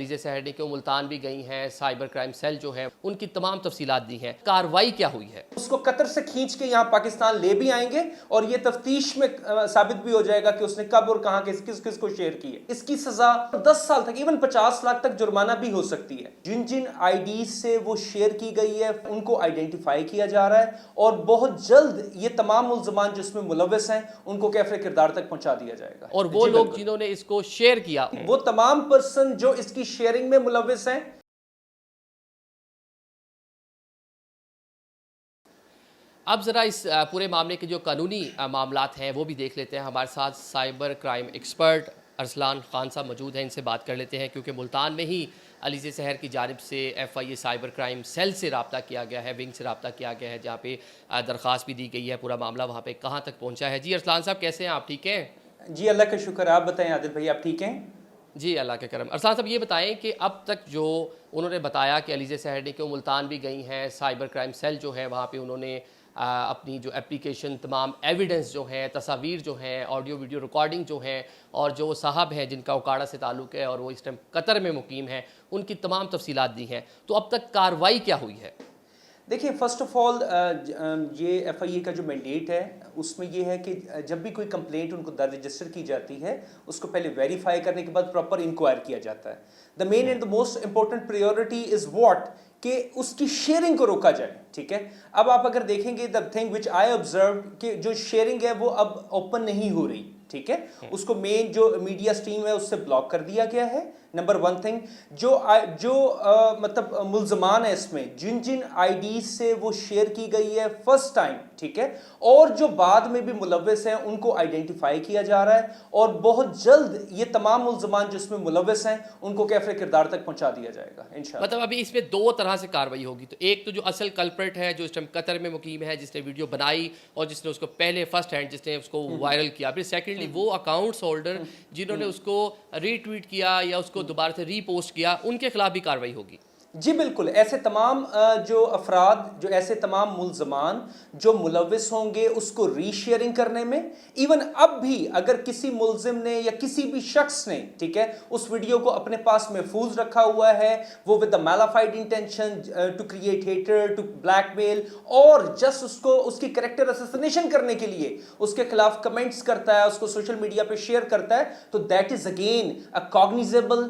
علیزہ سحر نے کہ وہ ملتان بھی گئی ہیں، سائبر کرائم سیل جو ہے ان کی تمام تفصیلات دی ہیں، کارروائی کیا ہوئی ہے؟ اس کو قطر سے کھینچ کے یہاں پاکستان لے بھی آئیں گے اور یہ تفتیش میں ثابت بھی ہو جائے گا کہ اس نے کب اور کہاں کس کو شیئر کی ہے۔ اس کی سزا 10 سال تک ایون 50 لاکھ تک جرمانہ بھی ہو سکتی ہے۔ جن آئی ڈیز سے وہ شیئر کی گئی ہے ان کو آئیڈینٹیفائی کیا جا رہا ہے اور بہت جلد یہ تمام ملزمان جو اس میں ملوث ہیں ان کو کیفر کردار تک پہنچا دیا جائے گا۔ اور وہ لوگ جنہوں نے اس کو شیئر کیا، وہ تمام پرسن جو اس کی شیئرنگ میں ملوث ہیں۔ اب ذرا اس پورے معاملے کے جو قانونی معاملات ہیں وہ بھی دیکھ لیتے ہیں۔ ہمارے ساتھ cyber crime expert Arsalan Khan صاحب موجود ہیں، ان سے بات کر لیتے ہیں کیونکہ ملتان میں ہی علیزہ سحر کی جانب سے F I A cyber crime cell سے رابطہ کیا گیا ہے، ونگ سے رابطہ کیا گیا ہے، جہاں پہ درخواست بھی دی گئی ہے۔ پورا معاملہ وہاں پہ کہاں تک پہنچا ہے؟ جی ارسلان صاحب کیسے ہیں آپ؟ ٹھیک ہیں؟ جی اللہ کا شکر، آپ بتائیں عادل بھائی آپ ٹھیک ہیں؟ جی اللہ کے کرم۔ ارسلان صاحب یہ بتائیں کہ اب تک جو انہوں نے بتایا کہ علیزہ سحر نے کہ وہ ملتان بھی گئی ہیں، سائبر کرائم سیل جو ہے وہاں پہ انہوں نے اپنی جو اپلیکیشن تمام ایویڈنس جو ہیں، تصاویر جو ہیں، آڈیو ویڈیو ریکارڈنگ جو ہیں، اور جو صاحب ہیں جن کا اوکاڑا سے تعلق ہے اور وہ اس ٹائم قطر میں مقیم ہیں، ان کی تمام تفصیلات دی ہیں، تو اب تک کارروائی کیا ہوئی ہے؟ دیکھیں فرسٹ آف آل یہ ایف آئی اے کا جو مینڈیٹ ہے اس میں یہ ہے کہ جب بھی کوئی کمپلینٹ ان کو درج رجسٹر کی جاتی ہے اس کو پہلے ویریفائی کرنے کے بعد پراپر انکوائر کیا جاتا ہے۔ The main and the most important priority is what کہ اس کی شیئرنگ کو روکا جائے، ٹھیک ہے؟ اب آپ اگر دیکھیں گے the thing which I observe کہ جو شیئرنگ ہے وہ اب اوپن نہیں ہو رہی، ٹھیک ہے؟ اس کو مین جو میڈیا سٹریم ہے اس سے بلاک کر دیا گیا ہے۔ نمبر ون تھنگ جو مطلب ملزمان ہے اس میں جن آئی ڈیز سے وہ شیئر کی گئی ہے فرسٹ ٹائم، ٹھیک ہے، اور جو بعد میں بھی ملوث ہیں ان کو آئیڈینٹیفائی کیا جا رہا ہے اور بہت جلد یہ تمام ملزمان جو اس میں ملوث ہیں ان کو کیفر کردار تک پہنچا دیا جائے گا انشاءاللہ۔ مطلب ابھی اس میں دو طرح سے کارروائی ہوگی، تو ایک تو جو اصل کلپریٹ ہے جو اس ٹائم قطر میں مقیم ہے، جس نے ویڈیو بنائی اور جس نے اس کو پہلے فرسٹ ہینڈ جس نے اس کو وائرل کیا، پھر سیکنڈلی وہ اکاؤنٹس ہولڈر جنہوں نے اس کو ری ٹویٹ کیا یا اس کو دوبارہ سے ری پوسٹ کیا، ان کے خلاف بھی کارروائی ہوگی؟ جی بالکل، ایسے تمام جو افراد جو ایسے تمام ملزمان جو ملوث ہوں گے اس کو ری شیئرنگ کرنے میں، ایون اب بھی اگر کسی ملزم نے یا کسی بھی شخص نے، ٹھیک ہے، اس ویڈیو کو اپنے پاس محفوظ رکھا ہوا ہے، وہ with the mala fide intention to create hater, to blackmail اور جسٹ اس کی کریکٹر اسیسنیشن کرنے کے لیے اس کے خلاف کمنٹس کرتا ہے، اس کو سوشل میڈیا پہ شیئر کرتا ہے، تو that is again a cognizable,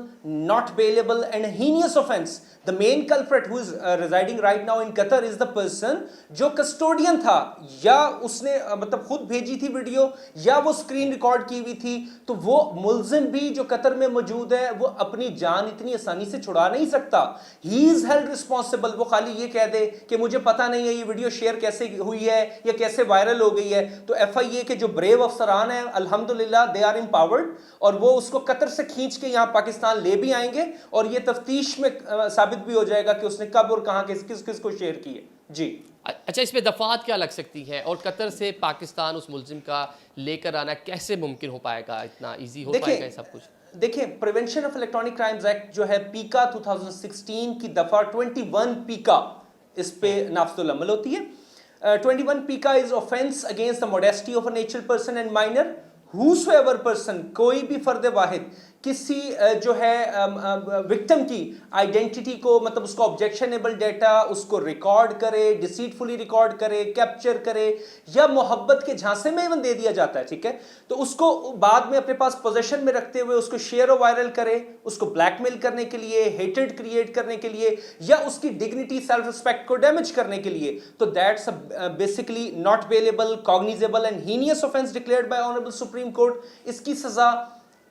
not bailable and heinous offense. The main culprit who is residing right now in Qatar is the person جو کسٹوڈین تھا، یا اس نے مطلب خود بھیجی تھی ویڈیو یا وہ سکرین ریکارڈ کی ہوئی تھی، تو وہ ملزم بھی جو قطر میں موجود ہے وہ اپنی جان اتنی آسانی سے چھڑا نہیں سکتا۔ He is held responsible۔ وہ خالی یہ کہہ دے کہ مجھے پتہ نہیں ہے یہ ویڈیو شیئر کیسے ہوئی ہے یا کیسے وائرل ہو گئی ہے، تو ایف آئی اے کے جو بریو افسران ہیں الحمدللہ they are empowered، اور وہ اس کو قطر سے کھینچ کے یہاں پاکستان لے بھی آئیں گے اور یہ تفتیش میں ثابت بھی ہو جائے گا کہ اس نے کب اور کہاں کس کو شیئر کی ہے۔ جی اچھا، اس میں دفعات کیا لگ سکتی ہیں اور قطر سے پاکستان اس ملزم کا لے کر آنا کیسے ممکن ہو پائے گا؟ اتنا ایزی ہو پائے گا یہ سب کچھ؟ دیکھیں prevention of electronic crimes act جو ہے پیکا 2016 کی دفعہ 21 پیکا اس پہ نافذ العمل ہوتی ہے۔ 21 پیکا از offense against the modesty of a natural person and minor whosoever person، کوئی بھی فرد واحد کسی جو ہے وکٹم کی آئیڈینٹی کو مطلب اس کو آبجیکشنیبل ڈیٹا اس کو ریکارڈ کرے، ڈیسیٹفلی ریکارڈ کرے، کیپچر کرے یا محبت کے جھانسے میں ایون دے دیا جاتا ہے، ٹھیک ہے، تو اس کو بعد میں اپنے پاس پوزیشن میں رکھتے ہوئے اس کو شیئر و وائرل کرے، اس کو بلیک میل کرنے کے لیے، ہیٹڈ کریٹ کرنے کے لیے یا اس کی ڈگنیٹی سیلف رسپیکٹ کو ڈیمیج کرنے کے لیے، تو that's basically not bailable, cognizable and heinous offense declared by Honorable Supreme Court۔ اس کی سزا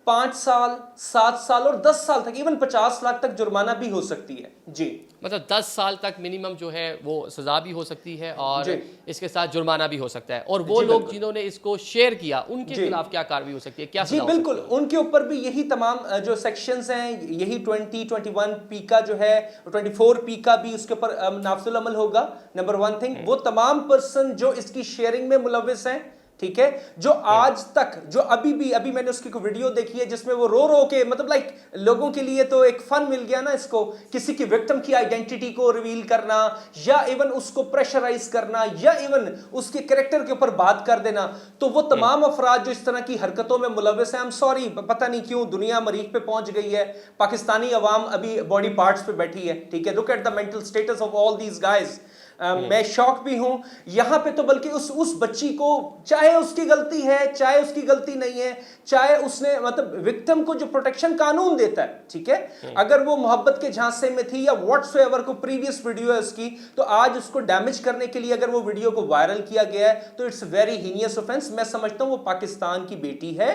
5 سال، 7 سال اور 10 سال تک ایون 50 لاکھ تک جرمانہ بھی ہو سکتی ہے۔ جی مطلب 10 سال تک منیمم جو ہے وہ سزا بھی ہو سکتی ہے اور اس کے ساتھ جرمانہ بھی ہو سکتا ہے، اور وہ لوگ جنہوں نے اس کو شیئر کیا ان کے خلاف کیا کارروائی ہو سکتی ہے؟ کیا جی بالکل، ان کے اوپر بھی یہی تمام جو سیکشنز ہیں، یہی 21 پیکا جو ہے، 24 پیکا بھی اس کے اوپر نافذ العمل ہوگا۔ نمبر 1 تھنگ، وہ تمام پرسن جو اس کی شیئرنگ میں ملوث ہیں، ٹھیک ہے, جو آج تک, جو ابھی میں نے اس کی کوئی ویڈیو دیکھی ہے جس میں وہ رو کے, مطلب لائک لوگوں کے لیے تو ایک فن مل گیا نا اس کو, کسی کی وکٹم کی آئیڈینٹی کو ریویل کرنا, یا ایون اس کو پریشرائز کرنا, یا ایون اس کے کریکٹر کے اوپر بات کر دینا. تو وہ تمام افراد جو اس طرح کی حرکتوں میں ملوث ہیں, سوری, پتہ نہیں کیوں دنیا مریخ پہ پہنچ گئی ہے, پاکستانی عوام ابھی باڈی پارٹس پہ بیٹھی ہے, ٹھیک ہے. Look at the mental status of all these guys. میں شوق بھی ہوں یہاں پہ. تو بلکہ اس بچی کو, چاہے اس کی غلطی ہے چاہے اس کی غلطی نہیں ہے, چاہے اس نے, مطلب وکٹم کو جو پروٹیکشن قانون دیتا ہے, ٹھیک ہے, اگر وہ محبت کے جھانسے میں تھی یا واٹس ایور کو پریویس ویڈیو ہے اس کی, تو آج اس کو ڈیمیج کرنے کے لیے اگر وہ ویڈیو کو وائرل کیا گیا ہے تو اٹس ویری ہینیس اوفینس. میں سمجھتا ہوں وہ پاکستان کی بیٹی ہے,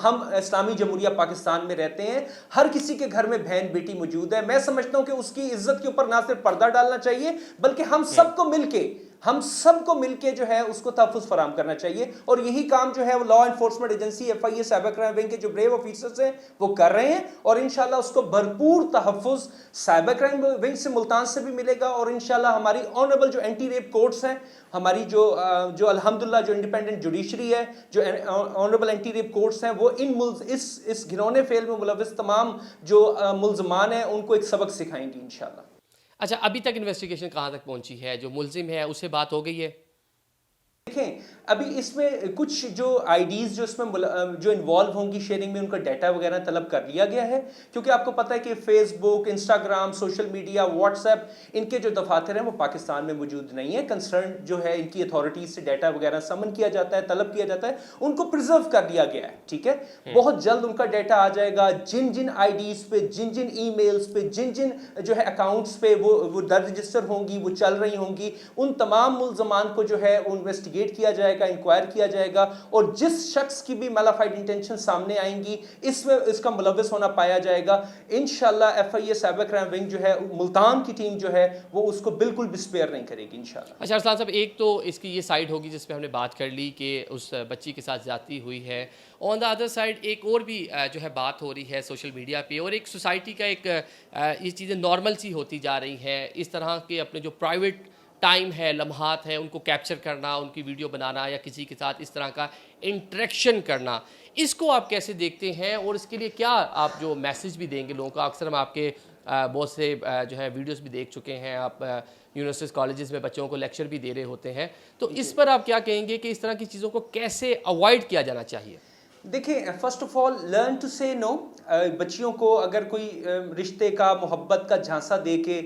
ہم اسلامی جمہوریہ پاکستان میں رہتے ہیں, ہر کسی کے گھر میں بہن بیٹی موجود ہے. میں سمجھتا ہوں کہ اس کی عزت کے اوپر نہ صرف پردہ ڈالنا چاہیے بلکہ ہم سب کو مل کے جو ہے اس کو تحفظ فراہم کرنا چاہیے. اور یہی کام جو ہے وہ law enforcement agency FIA cyber crime wing کے جو بریو آفیسرز ہیں وہ کر رہے ہیں, اور انشاءاللہ اس کو بھرپور تحفظ سائبر کرائم ونگ سے, ملتان سے بھی ملے گا. اور انشاءاللہ ہماری آنریبل جو اینٹی ریپ کورٹس ہیں, ہماری جو الحمدللہ جو انڈیپینڈنٹ جوڈیشری ہے, جو آنریبل اینٹی ریپ کورٹس ہیں, وہ اس گھنونے فعل میں ملوث تمام جو ملزمان ہیں ان کو ایک سبق سکھائیں گی انشاءاللہ. اچھا, ابھی تک انویسٹیگیشن کہاں تک پہنچی ہے؟ جو ملزم ہے اس سے بات ہو گئی ہے؟ دیکھیں ابھی اس میں کچھ جو آئی ڈیز جو اس میں جو انوالو ہوں گی شیئرنگ میں, ان کا ڈیٹا وغیرہ طلب کر لیا گیا ہے, کیونکہ آپ کو پتہ ہے کہ Facebook, Instagram, social media, WhatsApp, ان کے جو دفاتر ہیں وہ پاکستان میں موجود نہیں ہیں. کنسرن جو ہے ان کی اتھارٹیز سے ڈیٹا وغیرہ سمن کیا جاتا ہے, طلب کیا جاتا ہے, ان کو پرزرو کر لیا گیا ہے, ٹھیک ہے. بہت جلد ان کا ڈیٹا آ جائے گا. جن آئی ڈیز پہ, جن ای میلز پہ, جن جو ہے اکاؤنٹس پہ وہ درج رجسٹر ہوں گی, وہ چل رہی ہوں گی, ان تمام ملزمان کو جو ہے انویسٹیگیٹ کیا جائے گا, انکوائر کیا جائے گا, اور جس شخص کی بھی مالافائڈ انٹینشن سامنے آئیں گی اس میں اس کا ملوث ہونا پایا جائے گا, انشاءاللہ FIA سائبر کرائم ونگ جو ہے, ملتان کی ٹیم جو ہے وہ اس کو بالکل بھی سپیئر نہیں کرے گی انشاءاللہ. اچھا ارسلان صاحب, ایک تو اس کی یہ سائڈ ہوگی جس پہ ہم نے بات کر لی کہ اس بچی کے ساتھ زیادتی ہوئی ہے. آن دا ادر سائڈ ایک اور بھی جو ہے بات ہو رہی ہے سوشل میڈیا پہ, اور ایک سوسائٹی کا ایک یہ چیزیں نارمل سی ہوتی جا رہی ہیں, اس طرح کے اپنے جو پرائیویٹ ٹائم ہے, لمحات ہیں, ان کو کیپچر کرنا, ان کی ویڈیو بنانا, یا کسی کے ساتھ اس طرح کا انٹریکشن کرنا. اس کو آپ کیسے دیکھتے ہیں, اور اس کے لیے کیا آپ جو میسج بھی دیں گے لوگوں کو؟ اکثر ہم آپ کے بہت سے جو ہے ویڈیوز بھی دیکھ چکے ہیں, آپ یونیورسٹیز کالجز میں بچوں کو لیکچر بھی دے رہے ہوتے ہیں, تو اس پر آپ کیا کہیں گے کہ اس طرح کی چیزوں کو کیسے اوائڈ کیا جانا چاہیے؟ دیکھیں, first of all learn to say no. بچیوں کو اگر کوئی رشتے کا, محبت کا جھانسا دے کے,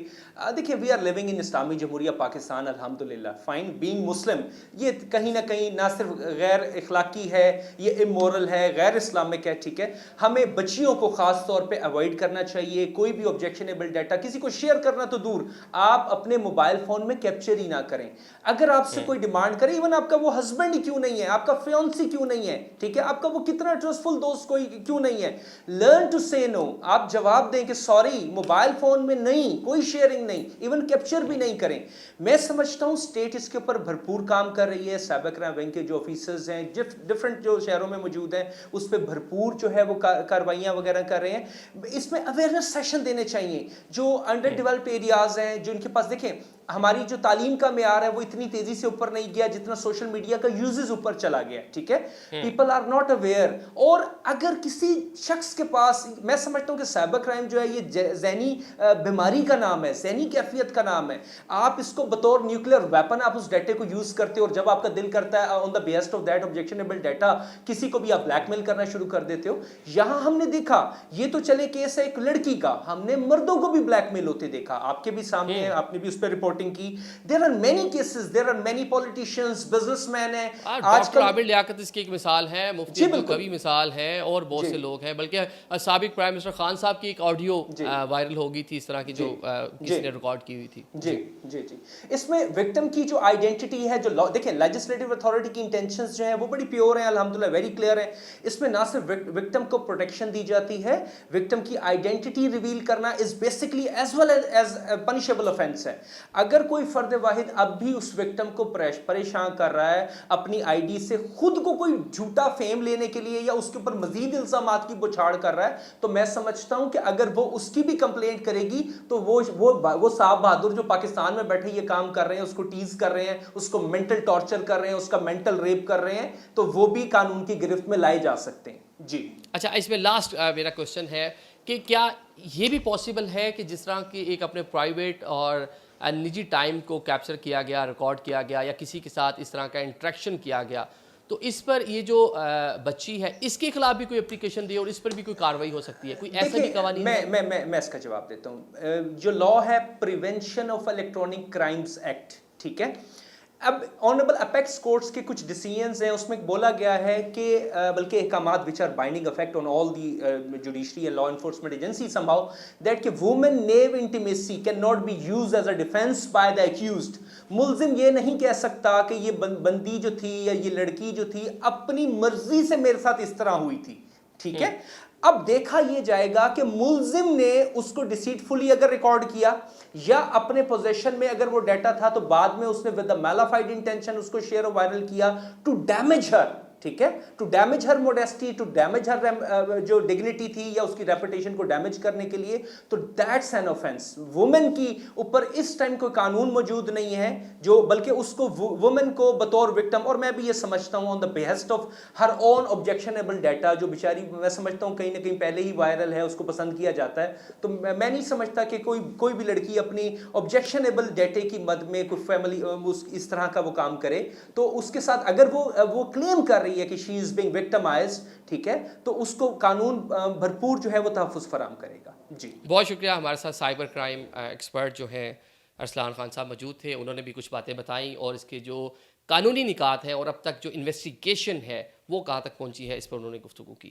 دیکھیں وی آر لیونگ ان اسلامی جمہوریہ پاکستان الحمدللہ, فائن, بینگ مسلم, یہ کہیں نہ کہیں نہ صرف غیر اخلاقی ہے, یہ امورل ہے, غیر اسلامک ہے, ٹھیک ہے. ہمیں بچیوں کو خاص طور پہ اوائڈ کرنا چاہیے. کوئی بھی آبجیکشنیبل ڈیٹا کسی کو شیئر کرنا تو دور, آپ اپنے موبائل فون میں کیپچر ہی نہ کریں. اگر آپ سے کوئی ڈیمانڈ کرے, ایون آپ کا وہ ہسبینڈ ہی کیوں نہیں ہے, آپ کا فیونسی کیوں نہیں ہے, ٹھیک ہے, آپ کا وہ کتنا ٹرسٹفل دوست کوئی کیوں نہیں ہے, لرن ٹو سے نو. آپ جواب دیں کہ سوری, موبائل فون میں نہیں, کوئی شیئرنگ نہیں, ایون کیپچر بھی نہیں کریں. میں سمجھتا ہوں اسٹیٹ اس کے اوپر بھرپور کام کر رہی ہے. سائبر کرائم ونگ کے جو آفیسرز ہیں ڈفرینٹ جو شہروں میں موجود ہیں اس پہ بھرپور جو ہے وہ کاروائیاں وغیرہ کر رہے ہیں. اس میں اویئرنیس سیشن دینے چاہیے. جو انڈر ڈیولپڈ ایریاز ہیں, جو ان کے پاس, دیکھیں ہماری جو تعلیم کا معیار ہے وہ اتنی تیزی سے اوپر نہیں گیا جتنا سوشل میڈیا کا یوزز اوپر چلا گیا, ٹھیک ہے. People are not aware. اور اگر کسی شخص کے پاس, میں سمجھتا ہوں کہ سائبر کرائم جو ہے یہ ذہنی بیماری کا نام ہے, ذہنی کیفیت کا نام ہے. آپ اس کو بطور نیوکلیئر ویپن آپ اس ڈیٹے کو یوز کرتے ہو, اور جب آپ کا دل کرتا ہے on the basis of that objectionable data کسی کو بھی آپ بلیک میل کرنا شروع کر دیتے ہو. یہاں ہم نے دیکھا, یہ تو چلے کیس ہے ایک لڑکی کا, ہم نے مردوں کو بھی بلیک میل ہوتے دیکھا, آپ کے بھی سامنے ہے, آپ نے بھی اس پہ رپورٹنگ کی. There are many cases, there are many politicians, businessmen ہیں. ڈاکٹر عابد لیاقت اس کی ایک مثال ہے, مفتی عبدالقوی مثال ہے, اور بہت سے لوگ ہیں. بلکہ سابق پرائم منسٹر خان صاحب کی ایک آڈیو وائرل ہو گئی تھی اس طرح کی, جو کسی نے ریکارڈ کی ہوئی تھی. جی. اس میں وکٹم کی جو آئیڈینٹی ہے, جو دیکھیں لیجسلیٹو اتھارٹی کی انٹینشنز جو ہیں وہ بڑی پیور ہیں الحمدللہ, ویری کلیئر ہیں. اس میں نہ صرف وکٹم کو پروٹیکشن دی جاتی ہے, وکٹم کی آئیڈینٹی ریویل کرنا is basically as well as punishable offence ہے. اگر کوئی فرد واحد اب بھی اس وکٹم کو پریشان کر رہا ہے اپنی آئی ڈی سے خود کو کوئی جھوٹا فیم لینے کے لیے یا اس کے اوپر مزید الزامات کی بچھاڑ کر رہا ہے، تو میں سمجھتا ہوں کہ اگر وہ اس کی بھی کمپلینٹ کرے گی تو وہ صاحب بہادر جو پاکستان میں بیٹھے یہ کام کر رہے ہیں، اس کو ٹیز کر رہے ہیں، اس کو مینٹل ٹارچر کر رہے ہیں، اس کا مینٹل ریپ کر رہے ہیں، تو وہ بھی قانون کی گرفت میں لائے جا سکتے ہیں۔ جی اچھا، اس میں لاسٹ میرا کوشچن ہے کہ کیا یہ بھی پاسبل ہے کہ جس طرح کی ایک اپنے پرائیویٹ اور نجی ٹائم کو کیپچر کیا گیا، ریکارڈ کیا گیا، یا کسی کے ساتھ اس طرح کا انٹریکشن کیا گیا، تو اس پر یہ جو بچی ہے اس کے خلاف بھی کوئی اپلیکیشن دی اور اس پر بھی کوئی کاروائی ہو سکتی ہے؟ کوئی ایسا بھی قوانین ہے؟ میں اس کا جواب دیتا ہوں۔ جو لا ہے prevention of electronic crimes act, ٹھیک ہے، اب آنریبل اپیکس کورٹس کے کچھ ڈیسیژنز ہیں، اس میں بولا گیا ہے کہ بلکہ احکامات which are binding effect on all the judiciary and law enforcement agencies somehow that کہ women naive intimacy cannot be used as a defense by the accused۔ ملزم یہ نہیں کہہ سکتا کہ یہ بندی جو تھی یا یہ لڑکی جو تھی اپنی مرضی سے میرے ساتھ اس طرح ہوئی تھی، ٹھیک ہے۔ اب دیکھا یہ جائے گا کہ ملزم نے اس کو ڈیسیٹفلی اگر ریکارڈ کیا یا اپنے پوزیشن میں اگر وہ ڈیٹا تھا تو بعد میں اس نے ود میلافائڈ انٹینشن اس کو شیئر اور وائرل کیا ٹو ڈیمیج ہر، ٹھیک ہے، to damage her modesty, to damage her جو ڈگنیٹی تھی یا اس کی ریپوٹیشن کو ڈیمیج کرنے کے لیے، تو دیٹس این آفینس۔ وومن کی اوپر اس ٹائم کوئی قانون موجود نہیں ہے جو بلکہ اس کو وومن کو بطور وکٹم، اور میں بھی یہ سمجھتا ہوں on the basis of her own objectionable data جو بیچاری میں سمجھتا ہوں کہیں نہ کہیں پہلے ہی وائرل ہے، اس کو پسند کیا جاتا ہے، تو میں نہیں سمجھتا کہ کوئی بھی لڑکی اپنی آبجیکشنیبل ڈیٹے کی مد میں کوئی فیملی اس طرح کا وہ کام کرے، تو اس کے ساتھ اگر وہ کلیم کر رہی ہے کہ شی از بینگ وکٹمائزڈ، ٹھیک ہے، تو اس کو قانون بھرپور جو ہے وہ تحفظ فراہم کرے گا۔ جی بہت شکریہ۔ ہمارے ساتھ سائبر کرائم ایکسپرٹ جو ہیں ارسلان خان صاحب موجود تھے، انہوں نے بھی کچھ باتیں بتائیں اور اس کے جو قانونی نکات ہیں اور اب تک جو انویسٹیگیشن ہے وہ کہاں تک پہنچی ہے اس پر انہوں نے گفتگو کی۔